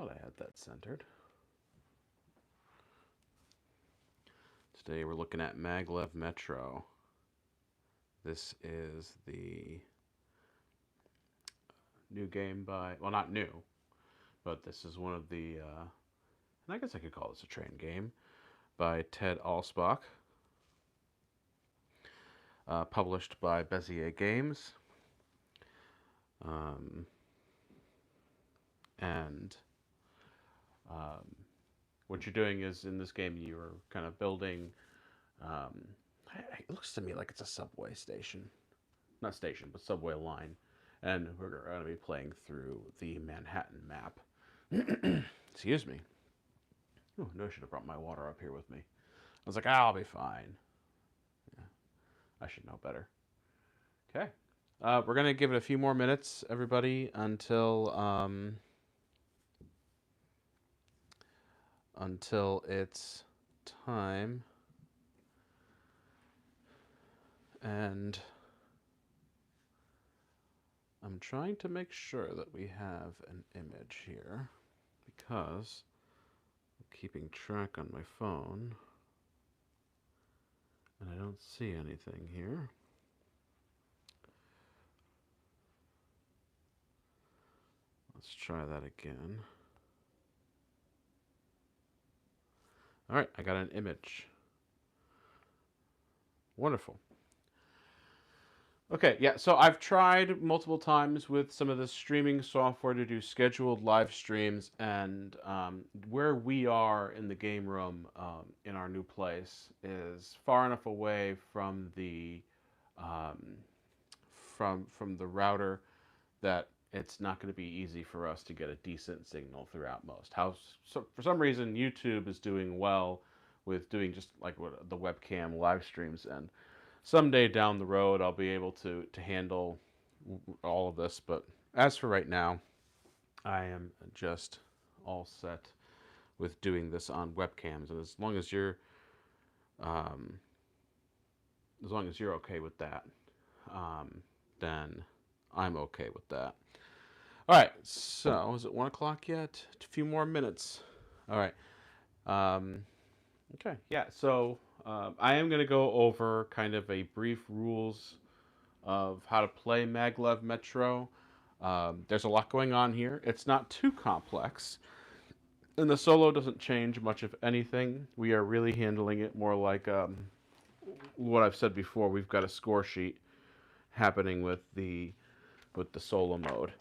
thought I had that centered. Today we're looking at Maglev Metro. This is the new game by, well, not new, but this is one of the, and I guess I could call this a train game, by Ted Alspach, published by Bezier Games. And what you're doing is, in this game, you're kind of building, it looks to me like it's a subway station. Not station, but subway line. And we're going to be playing through the Manhattan map. Excuse me. Oh, no, I should have brought my water up here with me. I was like, I'll be fine. Yeah, I should know better. Okay. We're going to give it a few more minutes, everybody, until it's time. And I'm trying to make sure that we have an image here, because I'm keeping track on my phone and I don't see anything here. Let's try that again. All right, I got an image. Wonderful. Okay, yeah, so I've tried multiple times with some of the streaming software to do scheduled live streams, and where we are in the game room in our new place is far enough away from the from the router that it's not going to be easy for us to get a decent signal throughout most. So for some reason, YouTube is doing well with doing just like what the webcam live streams, and someday down the road, I'll be able to handle all of this. But as for right now, I am just all set with doing this on webcams. And as long as you're okay with that, then I'm okay with that. All right. So is it 1 o'clock yet? A few more minutes. All right. Okay. Yeah. So I am going to go over kind of a brief rules of how to play Maglev Metro. There's a lot going on here. It's not too complex. And the solo doesn't change much of anything. We are really handling it more like what I've said before. We've got a score sheet happening with the solo mode.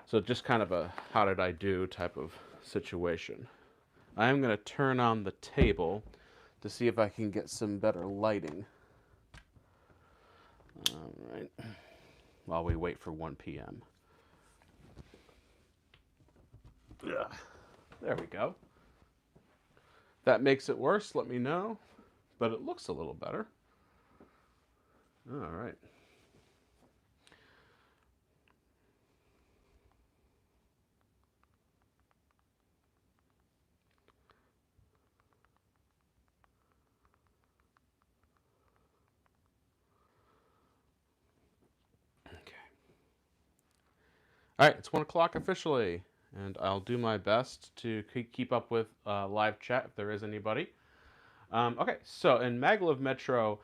So just kind of a how did I do type of situation. I am going to turn on the table to see if I can get some better lighting. All right. While we wait for 1 p.m. Yeah. There we go. If that makes it worse, let me know. But it looks a little better. All right. All right, it's 1 o'clock officially, and I'll do my best to keep up with live chat if there is anybody. Okay, so in Maglev Metro,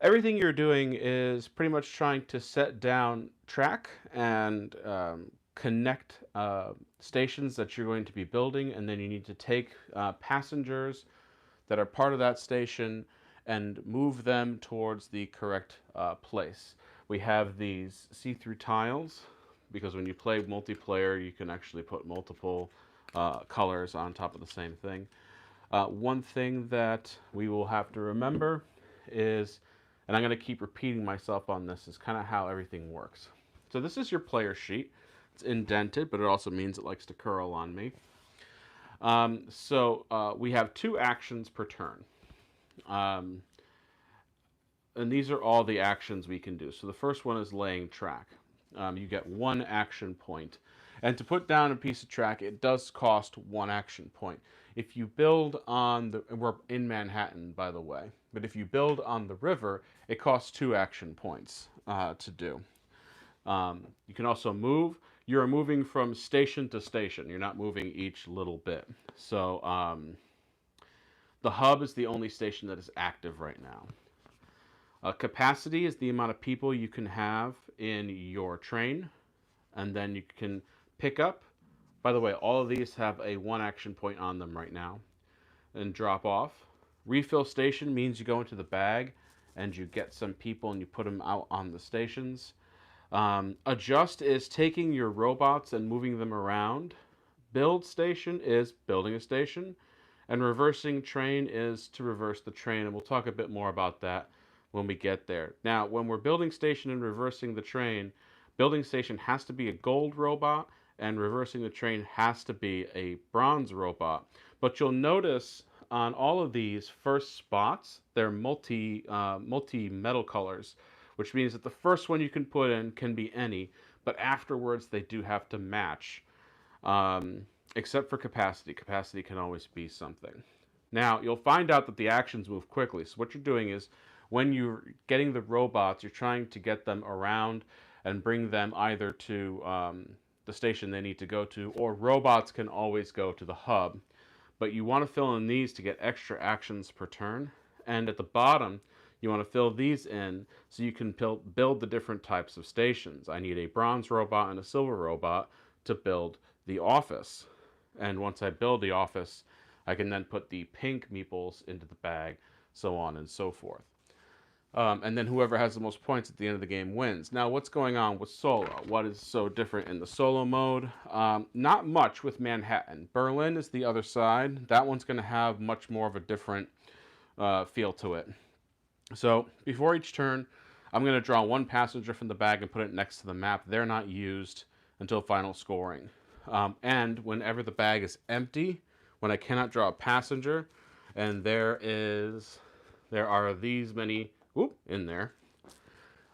everything you're doing is pretty much trying to set down track and connect stations that you're going to be building, and then you need to take passengers that are part of that station and move them towards the correct place. We have these see-through tiles, because when you play multiplayer, you can actually put multiple colors on top of the same thing. One thing that we will have to remember is, and I'm going to keep repeating myself on this, is kind of how everything works. So this is your player sheet. It's indented, but it also means it likes to curl on me. We have 2 actions per turn. And these are all the actions we can do. So the first one is laying track. You get 1 action point. And to put down a piece of track, it does cost 1 action point. If you build on the, we're in Manhattan, by the way, but if you build on the river, it costs 2 action points to do. You can also move. you're moving from station to station. You're not moving each little bit. So the hub is the only station that is active right now. Capacity is the amount of people you can have in your train, and then you can pick up. By the way, all of these have a 1 action point on them right now. And drop off. Refill station means you go into the bag and you get some people and you put them out on the stations. Adjust is taking your robots and moving them around. Build station is building a station. And reversing train is to reverse the train. And we'll talk a bit more about that when we get there. Now, when we're building station and reversing the train, building station has to be a gold robot and reversing the train has to be a bronze robot. But you'll notice on all of these first spots, they're multi metal colors, which means that the first one you can put in can be any, but afterwards they do have to match, except for capacity. Capacity can always be something. Now, you'll find out that the actions move quickly. So what you're doing is when you're getting the robots, you're trying to get them around and bring them either to the station they need to go to, or robots can always go to the hub. But you want to fill in these to get extra actions per turn. And at the bottom, you want to fill these in so you can build the different types of stations. I need a bronze robot and a silver robot to build the office. And once I build the office, I can then put the pink meeples into the bag, so on and so forth. And then whoever has the most points at the end of the game wins. Now, what's going on with solo? What is so different in the solo mode? Not much with Manhattan. Berlin is the other side. That one's going to have much more of a different feel to it. So before each turn, I'm going to draw one passenger from the bag and put it next to the map. They're not used until final scoring. And whenever the bag is empty, when I cannot draw a passenger, and there are these many in there,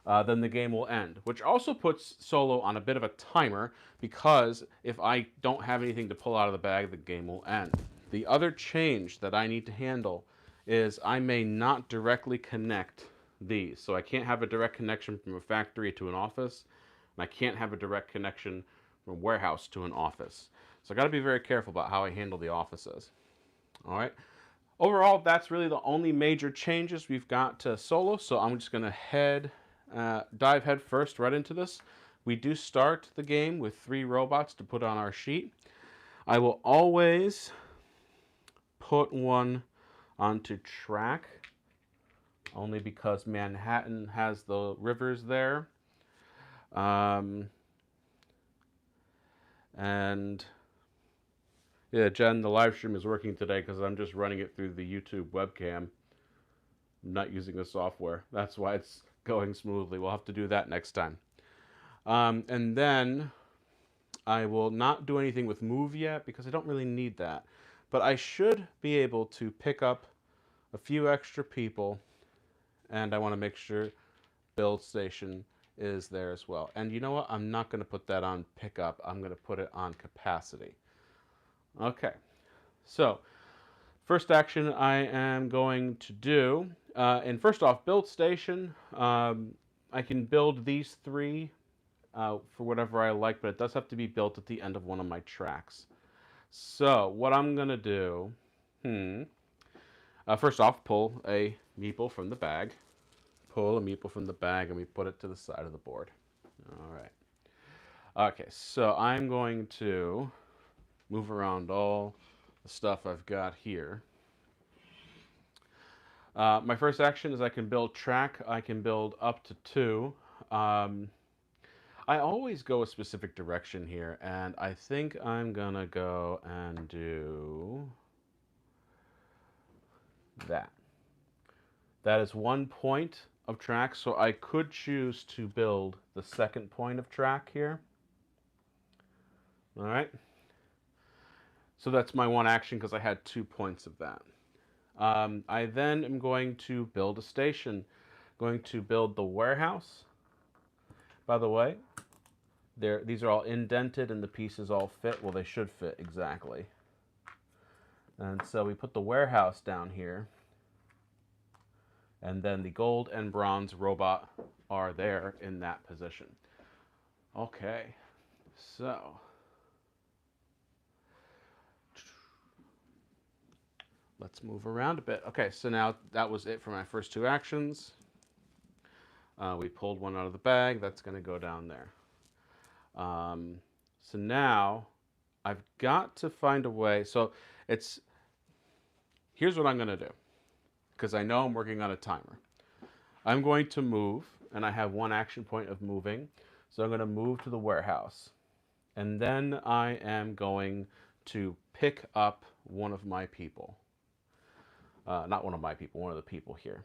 then the game will end, which also puts solo on a bit of a timer, because if I don't have anything to pull out of the bag, the game will end. The other change that I need to handle is I may not directly connect these. So I can't have a direct connection from a factory to an office, and I can't have a direct connection from a warehouse to an office. So I got to be very careful about how I handle the offices. All right. Overall, that's really the only major changes we've got to solo, so I'm just going to dive head first right into this. We do start the game with 3 robots to put on our sheet. I will always put one onto track, only because Manhattan has the rivers there. And yeah, Jen, the live stream is working today because I'm just running it through the YouTube webcam. I'm not using the software. That's why it's going smoothly. We'll have to do that next time. And then I will not do anything with move yet because I don't really need that. But I should be able to pick up a few extra people, and I want to make sure build station is there as well. And you know what? I'm not going to put that on pickup. I'm going to put it on capacity. Okay, so first action I am going to do, and first off, build station. I can build these 3 for whatever I like, but it does have to be built at the end of one of my tracks. So what I'm going to do, first off, pull a meeple from the bag. Pull a meeple from the bag, and we put it to the side of the board. All right. Okay, so I'm going to move around all the stuff I've got here. My first action is I can build track. I can build up to 2. I always go a specific direction here, and I think I'm gonna go and do that. That is 1 point of track, so I could choose to build the second point of track here. All right. So that's my 1 action because I had 2 points of that. I then am going to build a station. Going to build the warehouse. By the way, these are all indented and the pieces all fit. Well, they should fit exactly. And so we put the warehouse down here. And then the gold and bronze robot are there in that position. Okay, So let's move around a bit. Okay, so now that was it for my first two actions. We pulled one out of the bag. That's going to go down there. So now I've got to find a way. So it's here's what I'm going to do, because I know I'm working on a timer. I'm going to move, and I have one action point of moving. So I'm going to move to the warehouse. And then I am going to pick up one of my people. Not one of my people, one of the people here.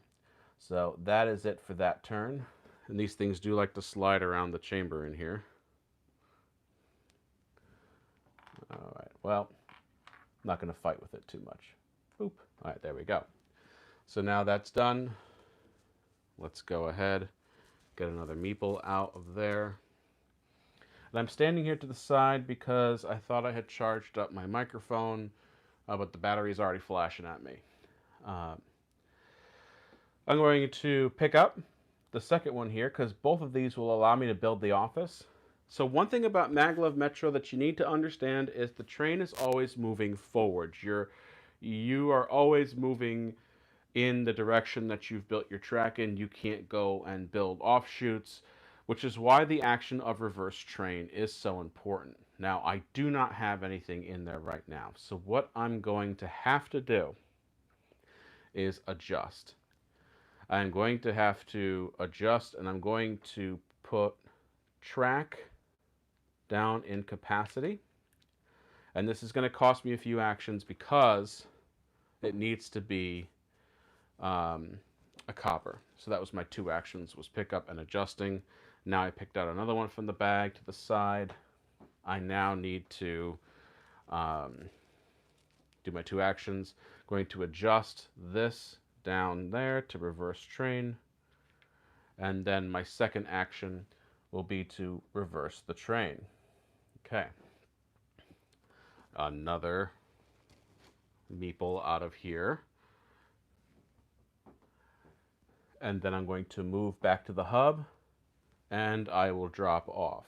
So that is it for that turn. And these things do like to slide around the chamber in here. All right, well, I'm not going to fight with it too much. Boop. All right, there we go. So now that's done. Let's go ahead, get another meeple out of there. And I'm standing here to the side because I thought I had charged up my microphone, but the battery's already flashing at me. I'm going to pick up the second one here because both of these will allow me to build the office. So one thing about Maglev Metro that you need to understand is the train is always moving forward. You are always moving in the direction that you've built your track in. You can't go and build offshoots, which is why the action of reverse train is so important. Now, I do not have anything in there right now. So what I'm going to have to do is adjust. I'm going to have to adjust, and I'm going to put track down in capacity. And this is going to cost me a few actions because it needs to be a copper. So that was my two actions, was pick up and adjusting. Now I picked out another one from the bag to the side. I now need to do my two actions. Going to adjust this down there to reverse train. And then my second action will be to reverse the train. Okay. Another meeple out of here. And then I'm going to move back to the hub, and I will drop off.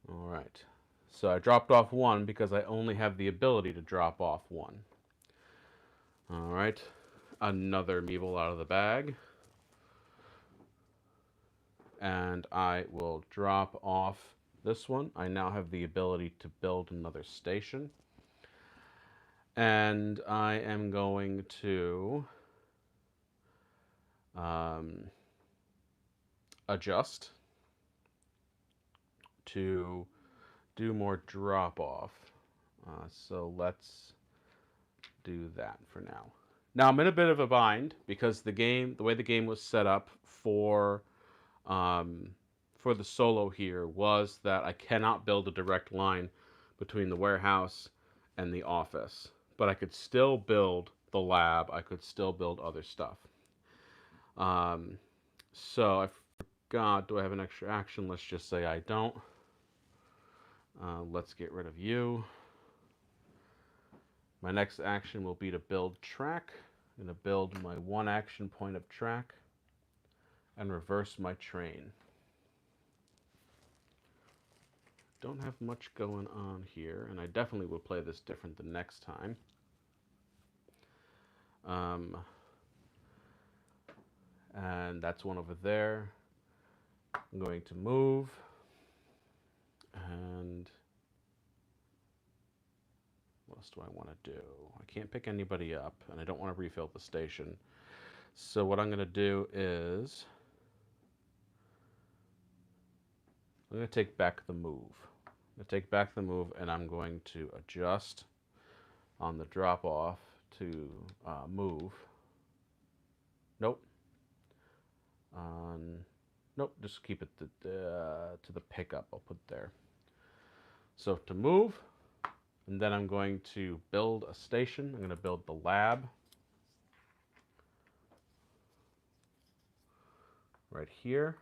All right. So I dropped off one because I only have the ability to drop off one. All right. Another meeple out of the bag. And I will drop off this one. I now have the ability to build another station. And I am going to adjust to do more drop off. So let's do that for now. Now I'm in a bit of a bind because the way the game was set up for the solo here was that I cannot build a direct line between the warehouse and the office, but I could still build the lab. I could still build other stuff. So I forgot, do I have an extra action? Let's just say I don't. Let's get rid of you. My next action will be to build track. I'm going to build my one action point of track and reverse my train. Don't have much going on here, and I definitely will play this different the next time. And that's one over there. I'm going to move, and what else do I want to do? I can't pick anybody up, and I don't want to refill the station. So what I'm going to do is I'm going to take back the move. I'm going to take back the move, and I'm going to adjust on the drop off to move. Nope. Nope, just keep it to the pickup. I'll put there. So to move, and then I'm going to build a station. I'm going to build the lab right here.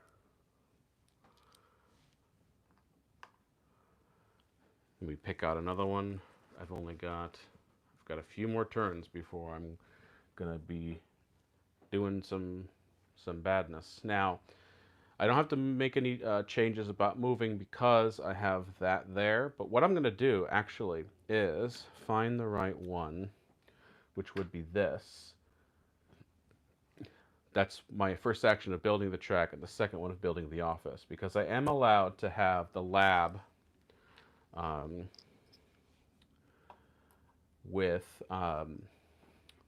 And we pick out another one. I've got a few more turns before I'm going to be doing some badness. Now, I don't have to make any changes about moving because I have that there. But what I'm going to do actually is find the right one, which would be this. That's my first action of building the track, and the second one of building the office, because I am allowed to have the lab with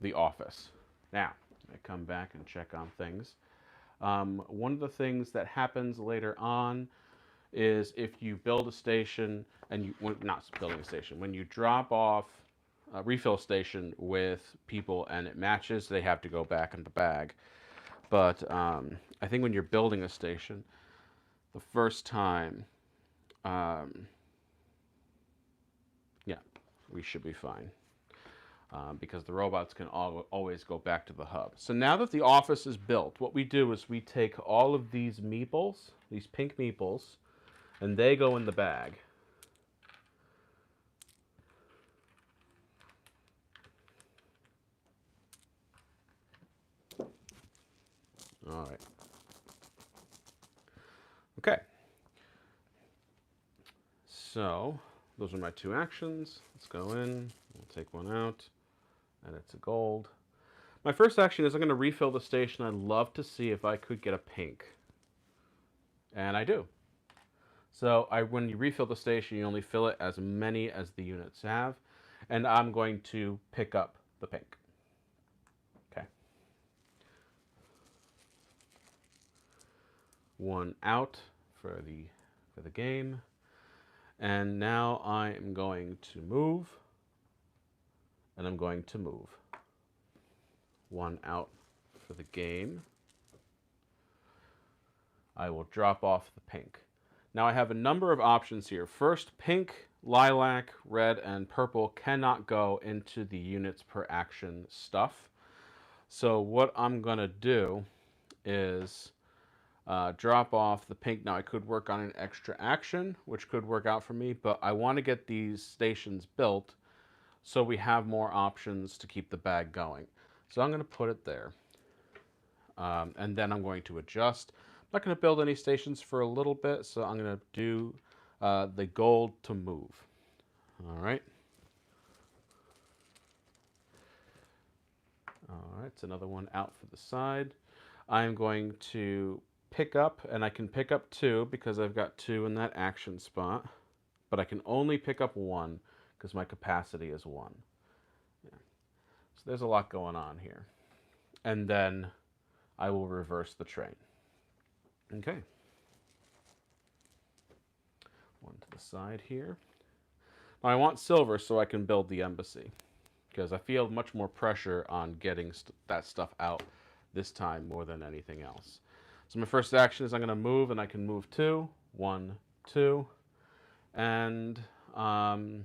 the office. Now, I come back and check on things. One of the things that happens later on is if you build a station and you, well, not building a station, when you drop off a refill station with people and it matches, they have to go back in the bag. But I think when you're building a station, the first time, yeah, we should be fine. Because the robots can always go back to the hub. So now that the office is built, what we do is we take all of these meeples, these pink meeples, and they go in the bag. All right. Okay. So those are my two actions. Let's go in. We'll take one out, and it's a gold. My first action is I'm going to refill the station. I'd love to see if I could get a pink. And I do. So when you refill the station, you only fill it as many as the units have. And I'm going to pick up the pink. Okay. One out for the game. And now I am going to move. And I'm going to move. One out for the game. I will drop off the pink. Now I have a number of options here. First, pink, lilac, red, and purple cannot go into the units per action stuff. So what I'm going to do is drop off the pink. Now I could work on an extra action, which could work out for me, but I want to get these stations built so we have more options to keep the bag going. So I'm going to put it there. And then I'm going to adjust. I'm not going to build any stations for a little bit, so I'm going to do the gold to move. All right. All right, it's another one out for the side. I'm going to pick up, and I can pick up two because I've got two in that action spot, but I can only pick up one because my capacity is one. Yeah. So there's a lot going on here. And then I will reverse the train. Okay. One to the side here. Now I want silver so I can build the embassy, because I feel much more pressure on getting that stuff out this time more than anything else. So my first action is I'm going to move, and I can move two. 1, 2. And I'm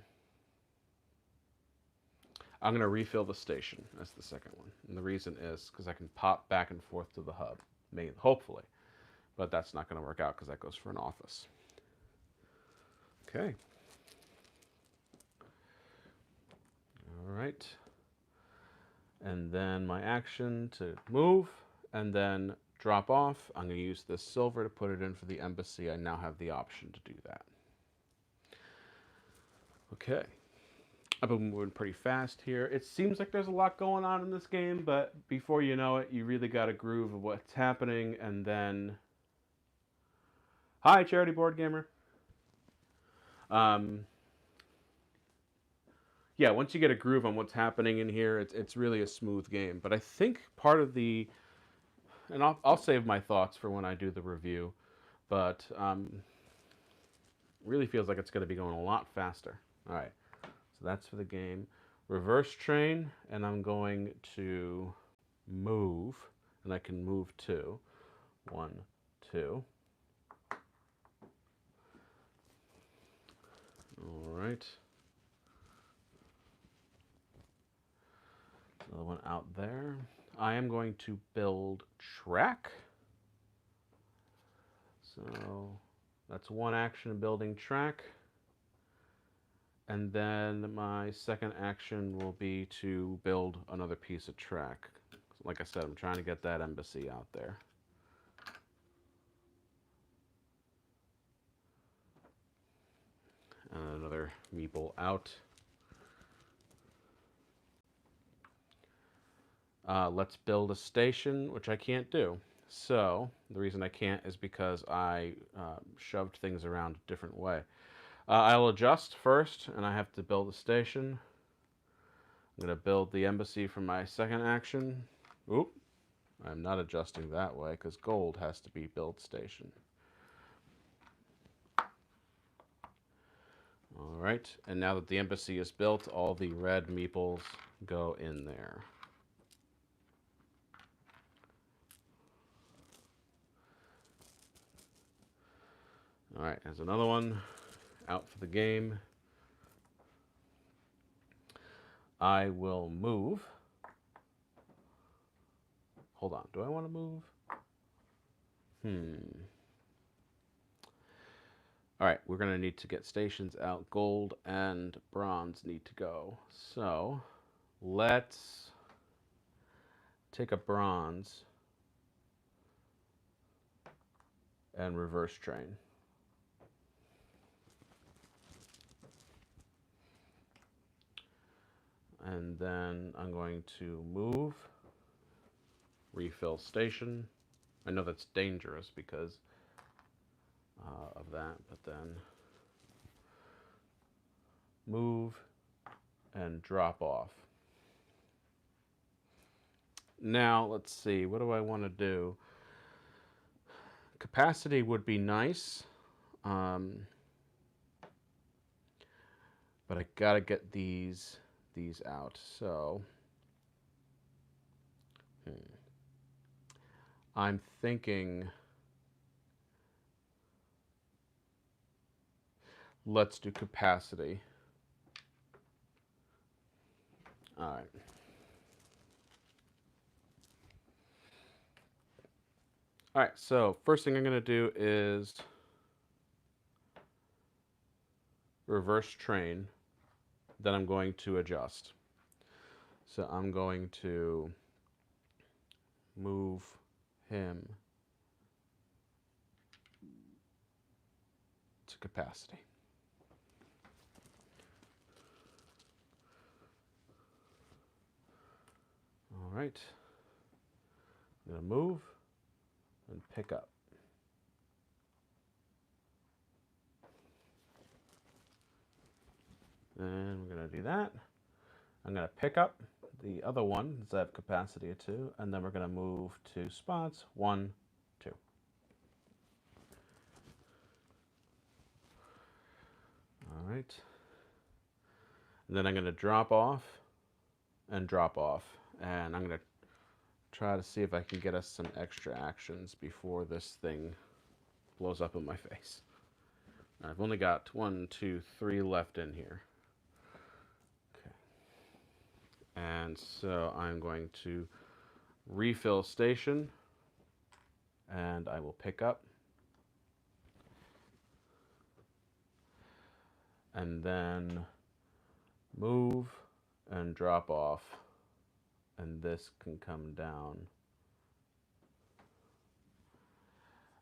going to refill the station as the second one. And the reason is because I can pop back and forth to the hub, hopefully. But that's not going to work out because that goes for an office. Okay. All right. And then my action to move and then drop off. I'm going to use this silver to put it in for the embassy. I now have the option to do that. Okay. I've been moving pretty fast here. It seems like there's a lot going on in this game, but before you know it, you really got a groove of what's happening, and then... Hi, Charity Board Gamer. Yeah, once you get a groove on what's happening in here, it's really a smooth game. But I think part of the... And I'll save my thoughts for when I do the review, but really feels like it's going to be going a lot faster. All right. So that's for the game. Reverse train, and I'm going to move, and I can move two. 1, 2. All right. Another one out there. I am going to build track. So that's one action, building track. And then my second action will be to build another piece of track. Like I said, I'm trying to get that embassy out there. And another meeple out. Let's build a station, which I can't do. So the reason I can't is because I shoved things around a different way. I'll adjust first, and I have to build a station. I'm going to build the embassy for my second action. Oop, I'm not adjusting that way because gold has to be build station. All right, and now that the embassy is built, all the red meeples go in there. All right, there's another one out for the game. I will move. Hold on, do I want to move? All right, we're going to need to get stations out. Gold and bronze need to go. So let's take a bronze and reverse train. And then I'm going to move, refill station. I know that's dangerous because of that, but then move and drop off. Now, let's see, what do I want to do? Capacity would be nice, but I gotta get these out. So I'm thinking let's do capacity. All right. All right, so first thing I'm going to do is reverse train. Then I'm going to adjust. So I'm going to move him to capacity. All right. I'm going to move and pick up. And we're going to do that. I'm going to pick up the other one, since I have capacity of 2, and then we're going to move 2 spots, 1, 2. All right. And then I'm going to drop off and drop off. And I'm going to try to see if I can get us some extra actions before this thing blows up in my face. I've only got 1, 2, 3 left in here. Okay. And so I'm going to refill station, and I will pick up. And then move and drop off. And this can come down.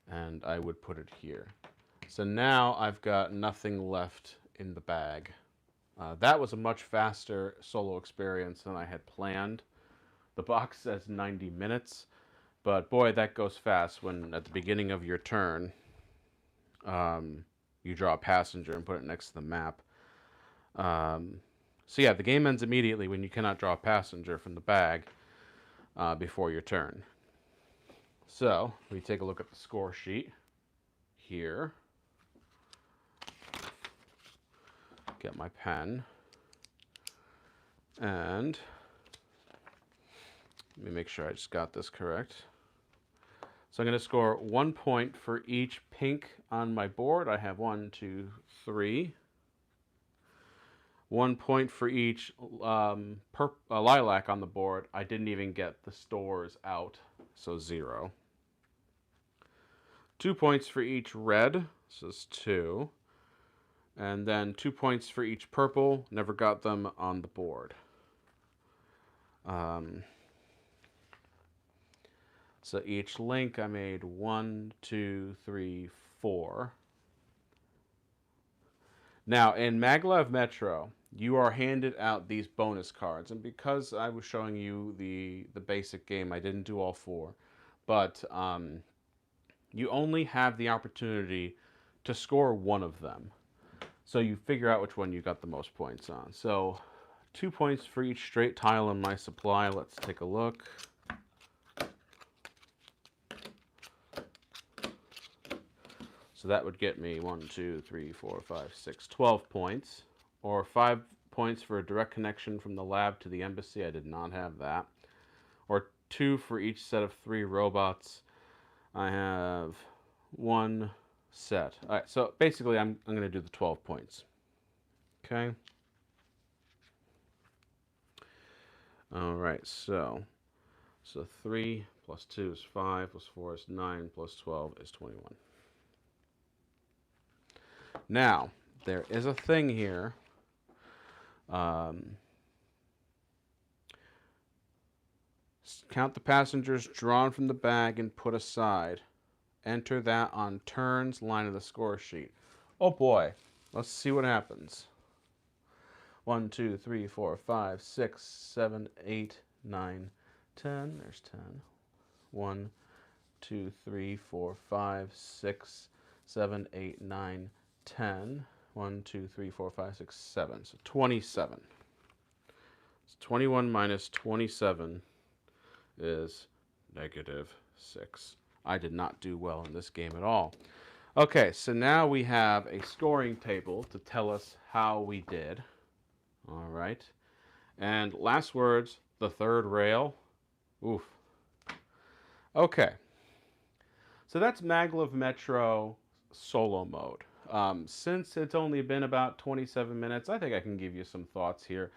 And I would put it here. So now I've got nothing left in the bag. That was a much faster solo experience than I had planned. The box says 90 minutes, but boy, that goes fast when at the beginning of your turn, you draw a passenger and put it next to the map. So yeah, the game ends immediately when you cannot draw a passenger from the bag before your turn. So we take a look at the score sheet here. Get my pen. And let me make sure I just got this correct. So I'm going to score 1 point for each pink on my board. I have 1, 2, 3. 1 point for each lilac on the board. I didn't even get the stores out, so 0. 2 points for each red, so it's 2. And then 2 points for each purple. Never got them on the board. So each link I made 1, 2, 3, 4. Now, in Maglev Metro, you are handed out these bonus cards, and because I was showing you the basic game, I didn't do all four, but you only have the opportunity to score one of them. So you figure out which one you got the most points on. So 2 points for each straight tile in my supply. Let's take a look. So that would get me 1, 2, 3, 4, 5, 6, 12 points. Or 5 points for a direct connection from the lab to the embassy. I did not have that. Or 2 for each set of 3 robots. I have 1 set. All right, so basically I'm going to do the 12 points. Okay. All right, so 3 plus 2 is 5, plus 4 is 9, plus 12 is 21. Now, there is a thing here. Count the passengers drawn from the bag and put aside. Enter that on turns line of the score sheet. Oh boy, let's see what happens. 1, 2, 3, 4, 5, 6, 7, 8, 9, 10. There's 10. 1, 2, 3, 4, 5, 6, 7, 8, 9, 10. 1, 2, 3, 4, 5, 6, 7. So 27. So 21 minus 27 is -6. I did not do well in this game at all. Okay, so now we have a scoring table to tell us how we did. All right. And last words, the third rail. Oof. Okay. So that's Maglev Metro solo mode. Since it's only been about 27 minutes, I think I can give you some thoughts here.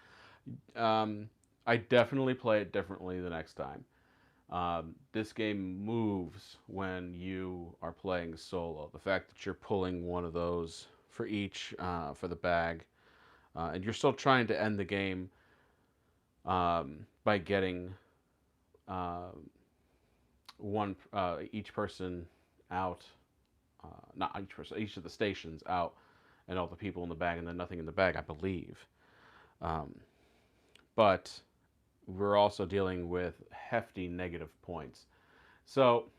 I definitely play it differently the next time. This game moves when you are playing solo. The fact that you're pulling one of those for each, for the bag, and you're still trying to end the game by getting each person out, not each person, each of the stations out, and all the people in the bag, and then nothing in the bag, I believe. But we're also dealing with hefty negative points. So,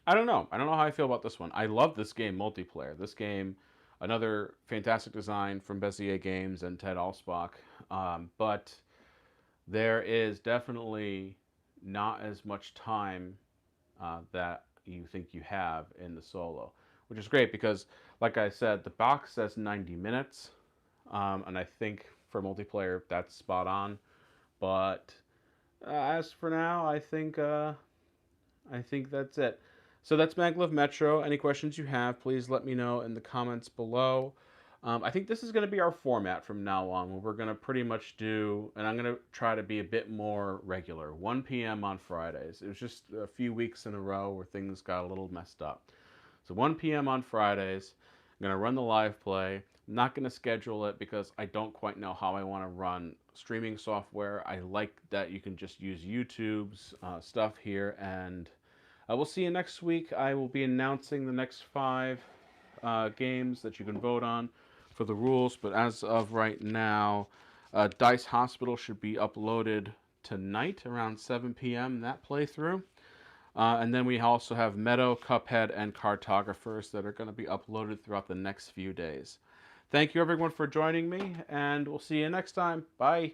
I don't know. I don't know how I feel about this one. I love this game multiplayer. This game, another fantastic design from Bezier Games and Ted Alspach. But there is definitely not as much time that you think you have in the solo, which is great because, like I said, the box says 90 minutes, and I think for multiplayer that's spot on. But as for now, I think that's it. So that's Maglev Metro. Any questions you have, please let me know in the comments below. I think this is going to be our format from now on, where we're going to pretty much do, and I'm going to try to be a bit more regular, 1 p.m. on Fridays. It was just a few weeks in a row where things got a little messed up. So 1 p.m. on Fridays, I'm going to run the live play. I'm not going to schedule it because I don't quite know how I want to run streaming software. I like that you can just use YouTube's stuff here, and we'll see you next week. I will be announcing the next 5 games that you can vote on for the rules, but as of right now, Dice Hospital should be uploaded tonight around 7 p.m. that playthrough. And then we also have Meadow, Cuphead, and Cartographers that are going to be uploaded throughout the next few days. Thank you everyone for joining me, and we'll see you next time. Bye.